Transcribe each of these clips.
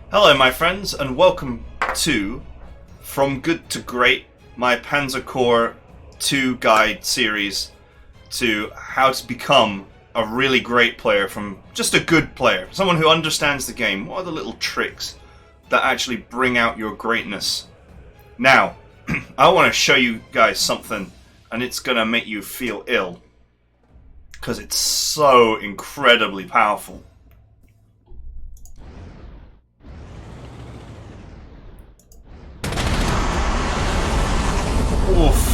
Hello my friends and welcome to From Good to Great, my Panzer Corps 2 guide series to how to become a really great player from just a good player, someone who understands the game. What are the little tricks that actually bring out your greatness? Now, I want to show you guys something and it's going to make you feel ill because it's so incredibly powerful. Oof.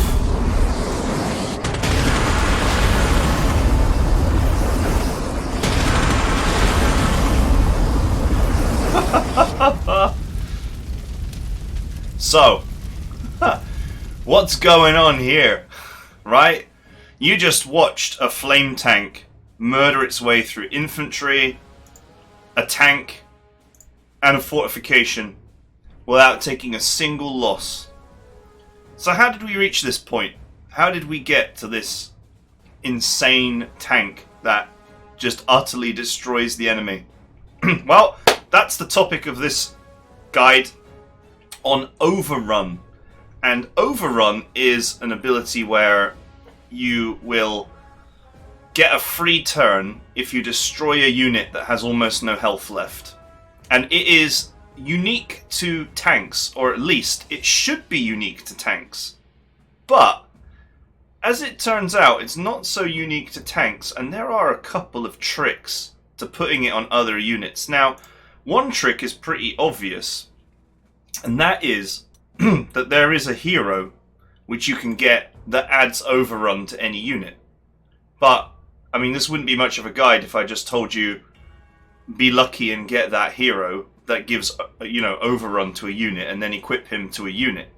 So, what's going on here, right? You just watched a flame tank murder its way through infantry, a tank, and a fortification without taking a single loss. So how did we reach this point? How did we get to this insane tank that just utterly destroys the enemy? Well, that's the topic of this guide on Overrun. And Overrun is an ability where you will get a free turn if you destroy a unit that has almost no health left. And it is unique to tanks, or at least it should be unique to tanks. But as it turns out, it's not so unique to tanks, and there are a couple of tricks to putting it on other units. Now, one trick is pretty obvious, and that is that there is a hero which you can get that adds Overrun to any unit. But, I mean, this wouldn't be much of a guide if I just told you, be lucky and get that hero that gives, Overrun to a unit and then equip him to a unit.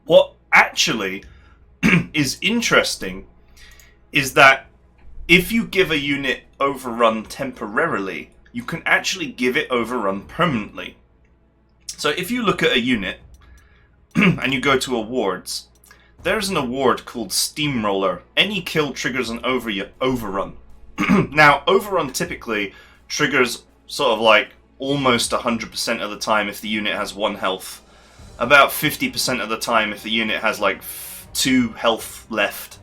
What actually is interesting is that if you give a unit Overrun temporarily, you can actually give it Overrun permanently. So if you look at a unit and you go to awards, there's an award called Steamroller. Any kill triggers an Overrun. Now, Overrun typically triggers sort of like almost 100% of the time if the unit has 1 health. About 50% of the time if the unit has like 2 health left.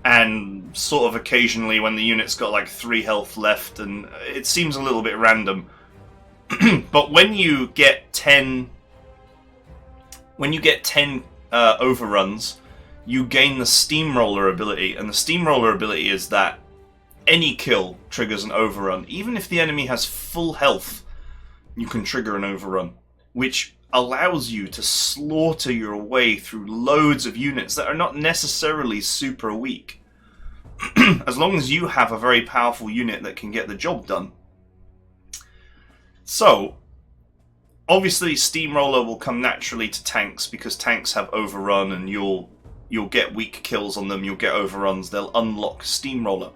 And sort of occasionally when the unit's got like 3 health left, and it seems a little bit random. But when you get 10 overruns, you gain the Steamroller ability, and the Steamroller ability is that any kill triggers an overrun. Even if the enemy has full health, you can trigger an overrun, which allows you to slaughter your way through loads of units that are not necessarily super weak. As long as you have a very powerful unit that can get the job done. So, obviously Steamroller will come naturally to tanks because tanks have Overrun, and you'll get weak kills on them, you'll get overruns, they'll unlock Steamroller.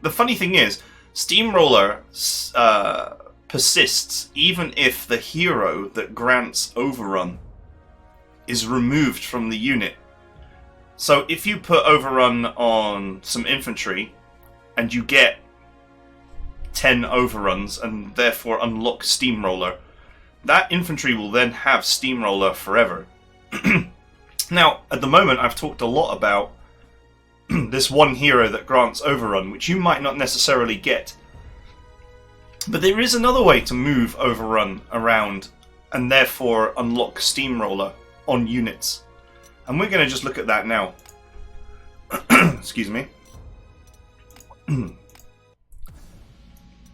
The funny thing is, Steamroller persists even if the hero that grants Overrun is removed from the unit. So if you put Overrun on some infantry and you get 10 overruns and therefore unlock Steamroller, that infantry will then have Steamroller forever. Now, at the moment I've talked a lot about this one hero that grants Overrun, which you might not necessarily get. But there is another way to move Overrun around and therefore unlock Steamroller on units. And we're going to just look at that now. Excuse me.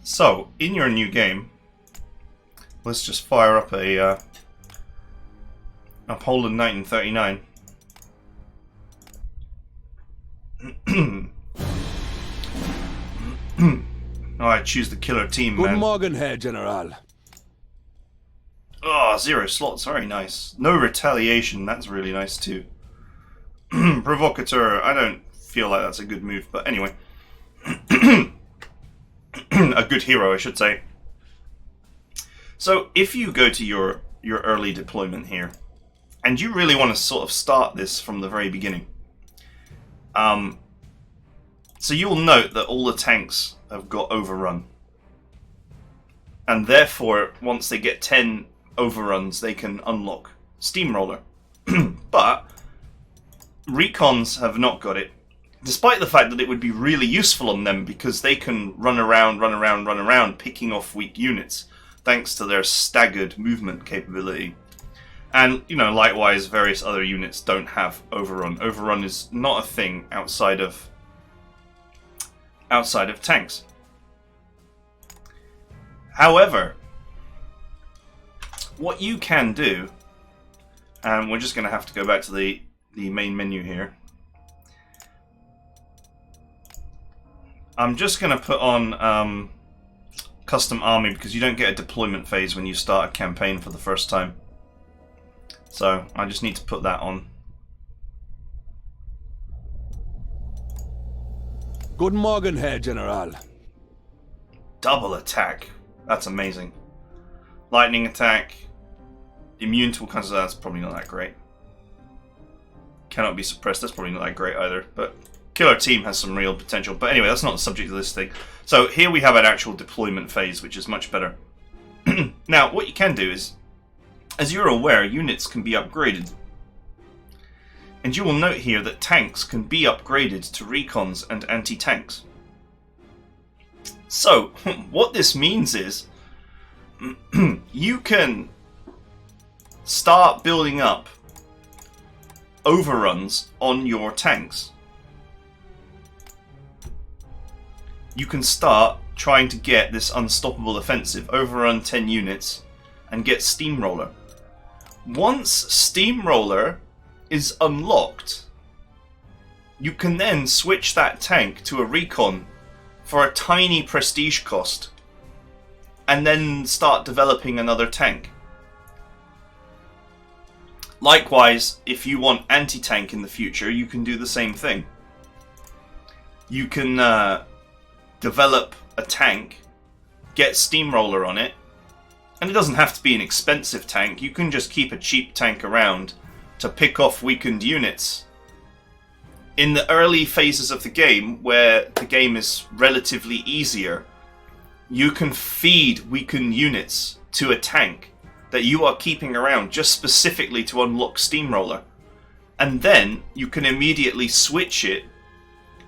So, in your new game, let's just fire up a Poland 1939. Oh, I choose the killer team, man. Guten Morgen, Herr General. Oh, 0 slots, very nice. No retaliation, that's really nice too. Provocateur, I don't feel like that's a good move, but anyway. A good hero, I should say. So, if you go to your early deployment here, and you really want to sort of start this from the very beginning, so you'll note that all the tanks have got Overrun. And therefore, once they get 10 overruns, they can unlock Steamroller. But recons have not got it, despite the fact that it would be really useful on them because they can run around, picking off weak units, thanks to their staggered movement capability. And, you know, likewise, various other units don't have Overrun. Overrun is not a thing outside of tanks. However, what you can do, and we're just going to have to go back to the main menu here. I'm just going to put on custom army because you don't get a deployment phase when you start a campaign for the first time. So I just need to put that on. Guten Morgen, Herr General. Double attack. That's amazing. Lightning attack. Immune to all kinds of... That's probably not that great. Cannot be suppressed. That's probably not that great either. But Killer Team has some real potential. But anyway, that's not the subject of this thing. So here we have an actual deployment phase, which is much better. Now, what you can do is, as you're aware, units can be upgraded. And you will note here that tanks can be upgraded to recons and anti-tanks. So, what this means is, you can start building up overruns on your tanks. You can start trying to get this unstoppable offensive, overrun 10 units, and get Steamroller. Once Steamroller is unlocked, you can then switch that tank to a recon for a tiny prestige cost, and then start developing another tank. Likewise, if you want anti-tank in the future, you can do the same thing. You can develop a tank, get Steamroller on it, and it doesn't have to be an expensive tank. You can just keep a cheap tank around to pick off weakened units. In the early phases of the game, where the game is relatively easier, you can feed weakened units to a tank that you are keeping around just specifically to unlock Steamroller. And then you can immediately switch it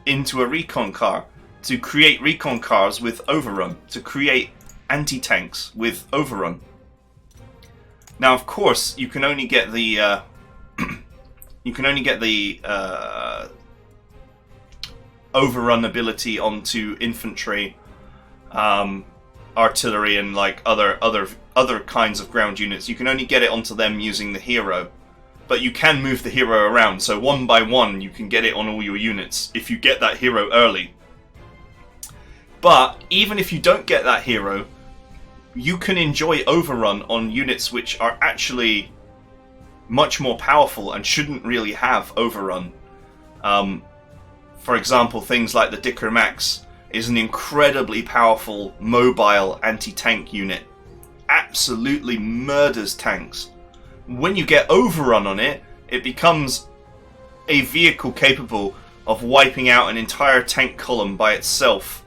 into a recon car to create recon cars with Overrun, to create anti-tanks with Overrun. Now, of course, you can only get the Overrun ability onto infantry, artillery, and like other kinds of ground units. You can only get it onto them using the hero, but you can move the hero around. So one by one, you can get it on all your units if you get that hero early. But even if you don't get that hero, you can enjoy Overrun on units which are actually much more powerful and shouldn't really have Overrun. For example, things like the Dicker Max is an incredibly powerful mobile anti-tank unit. Absolutely murders tanks. When you get Overrun on it, it becomes a vehicle capable of wiping out an entire tank column by itself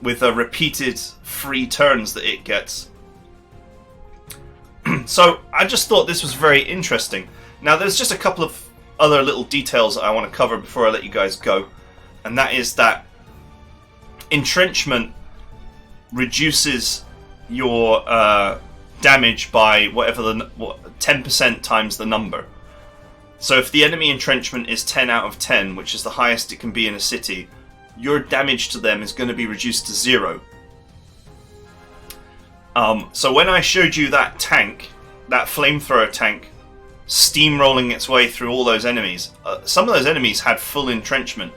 with the repeated free turns that it gets. So I just thought this was very interesting. Now there's just a couple of other little details that I want to cover before I let you guys go, and that is that entrenchment reduces your damage by whatever 10% times the number. So if the enemy entrenchment is 10 out of 10, which is the highest it can be in a city, your damage to them is going to be reduced to 0. So when I showed you that tank, that flamethrower tank, steamrolling its way through all those enemies, some of those enemies had full entrenchment.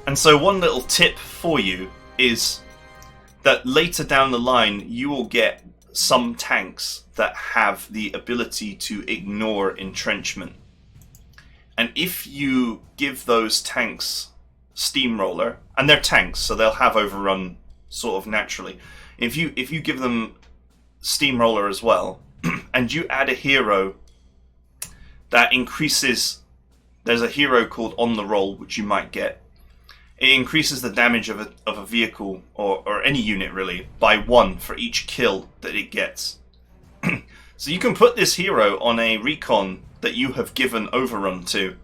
And so one little tip for you is that later down the line you will get some tanks that have the ability to ignore entrenchment. And if you give those tanks Steamroller, and they're tanks, so they'll have Overrun sort of naturally. If you give them Steamroller as well, and you add a hero that increases, there's a hero called On the Roll, which you might get. it increases the damage of a vehicle, or any unit really, by 1 for each kill that it gets. So you can put this hero on a recon that you have given Overrun to,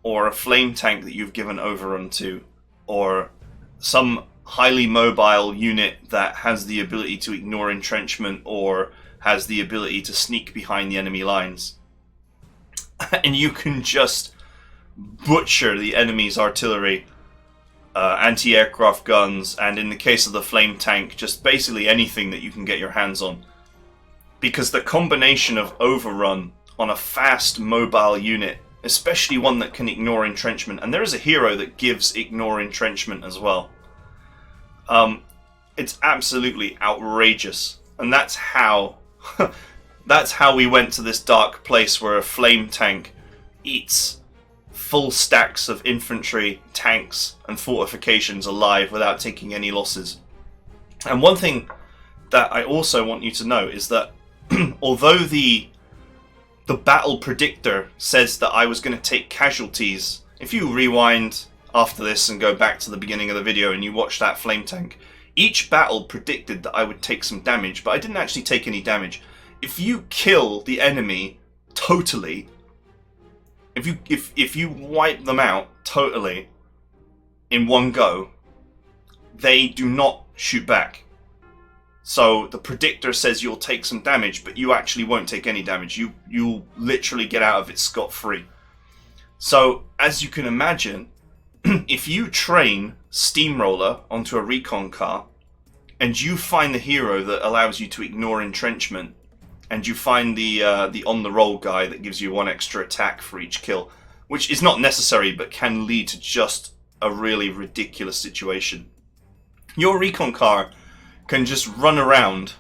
or a flame tank that you've given Overrun to, or some highly mobile unit that has the ability to ignore entrenchment or has the ability to sneak behind the enemy lines. And you can just butcher the enemy's artillery, anti-aircraft guns, and in the case of the flame tank, just basically anything that you can get your hands on. Because the combination of Overrun on a fast mobile unit, especially one that can ignore entrenchment, and there is a hero that gives ignore entrenchment as well, it's absolutely outrageous. And that's how that's how we went to this dark place where a flame tank eats full stacks of infantry, tanks, and fortifications alive without taking any losses. And one thing that I also want you to know is that although the battle predictor says that I was going to take casualties, if you rewind after this and go back to the beginning of the video and you watch that flame tank, each battle predicted that I would take some damage, but I didn't actually take any damage. If you kill the enemy totally, if you wipe them out totally in one go, they do not shoot back. So the predictor says you'll take some damage, but you actually won't take any damage. You'll literally get out of it scot-free. So, as you can imagine, if you train Steamroller onto a recon car, and you find the hero that allows you to ignore entrenchment, and you find the on-the-roll guy that gives you 1 extra attack for each kill, which is not necessary but can lead to just a really ridiculous situation, your recon car can just run around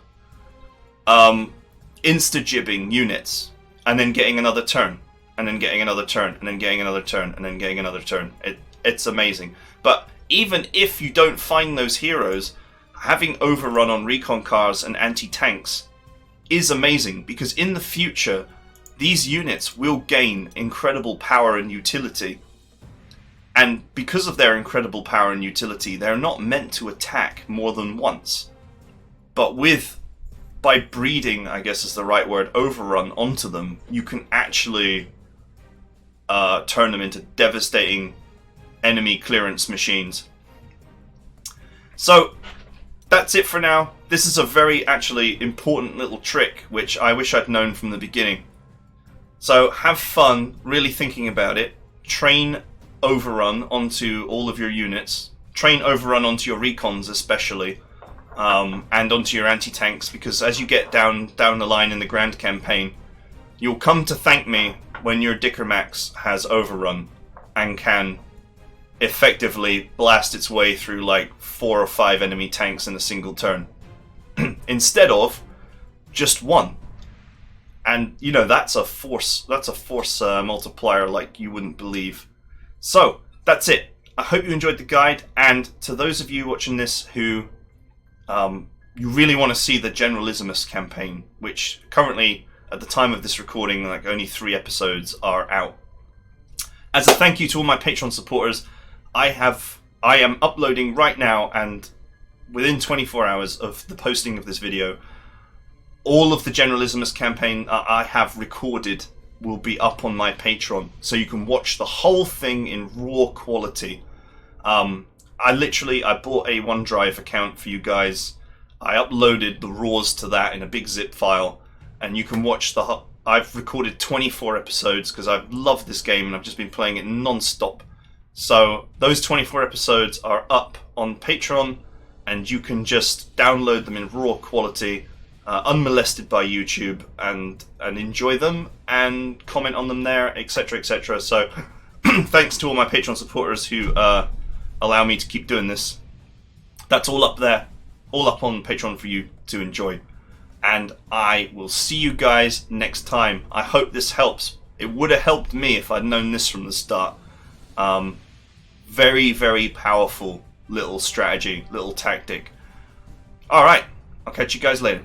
insta-jibbing units and then getting another turn, and then getting another turn, and then getting another turn, and then getting another turn. It's amazing. But even if you don't find those heroes, having Overrun on recon cars and anti-tanks is amazing, because in the future these units will gain incredible power and utility. And because of their incredible power and utility, they're not meant to attack more than once. But by breeding, I guess is the right word, Overrun onto them, you can actually turn them into devastating enemy clearance machines. So that's it for now. This is a very actually important little trick which I wish I'd known from the beginning. So have fun really thinking about it. Train Overrun onto all of your units. Train Overrun onto your recons especially. And onto your anti-tanks, because as you get down the line in the grand campaign, you'll come to thank me when your Dickermax has Overrun and can effectively blast its way through like 4 or 5 enemy tanks in a single turn instead of just 1. And you know, that's a force multiplier like you wouldn't believe. So that's it. I hope you enjoyed the guide, and to those of you watching this who you really want to see the Generalissimus campaign, which currently at the time of this recording, like only 3 episodes are out. As a thank you to all my Patreon supporters, I am uploading right now, and within 24 hours of the posting of this video, all of the Generalissimus campaign I have recorded will be up on my Patreon, so you can watch the whole thing in raw quality. I bought a OneDrive account for you guys. I uploaded the raws to that in a big zip file, and you can watch I've recorded 24 episodes because I've loved this game and I've just been playing it non-stop. So those 24 episodes are up on Patreon, and you can just download them in raw quality, unmolested by YouTube, and enjoy them and comment on them there, etc, etc. So thanks to all my Patreon supporters who allow me to keep doing this. That's all up there, all up on Patreon for you to enjoy. And I will see you guys next time. I hope this helps. It would have helped me if I'd known this from the start. Very, very powerful little strategy, little tactic. Alright, I'll catch you guys later.